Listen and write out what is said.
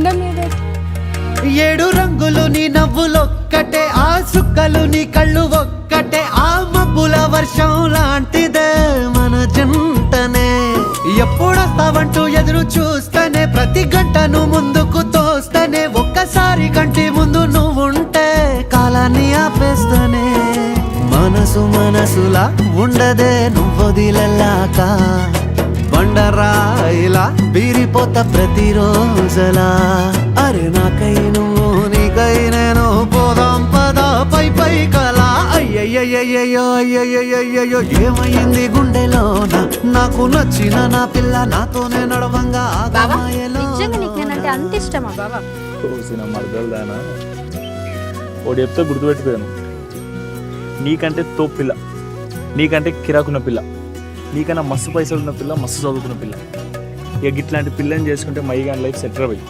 గుండె మీద 7 రంగులు నీ నవ్వులొక్కటే, ఆ సుక్కలు నీ కళ్ళు ఒక్కటే, ఆ మబ్బుల వర్షం లాంటిదే మన జంటనే. ఎప్పుడొస్తావంటూ ఎదురు చూస్తేనే, ప్రతి గంటను ముందుకు తోస్తేనే, ఒక్కసారి కంటి ముందు నువ్వుంటే కాలాన్ని ఆపేస్తేనే. మనసులా ఉండదే నువ్వొదిలెళ్ళాక, బండరాయిలా బీరిపోత ప్రతిరోజలా. అరే నాకై నువ్వు నీకై నేను, పోదాం పదా పై కలా. అయ్యయ్యయ్యో అయ్యయ్యయ్యో ఏమైంది గుండెలోన, నాకు నచ్చిన నా పిల్ల నాతోనే నడవంగా ఆగమాయలో. అంత ఇష్టమా బాబా? మరదలుదానా ఒకటి చెప్తే గుర్తుపెట్టుకోను, నీకంటే తోపు పిల్ల, నీకంటే కిరాకున్న పిల్ల, నీకన్నా మస్తు పైసలు ఉన్న పిల్ల, మస్తు చదువుకున్న పిల్ల. ఇక ఇట్లాంటి పిల్లని చేసుకుంటే మైగాన్ లైఫ్ సెటిల్ అయ్యి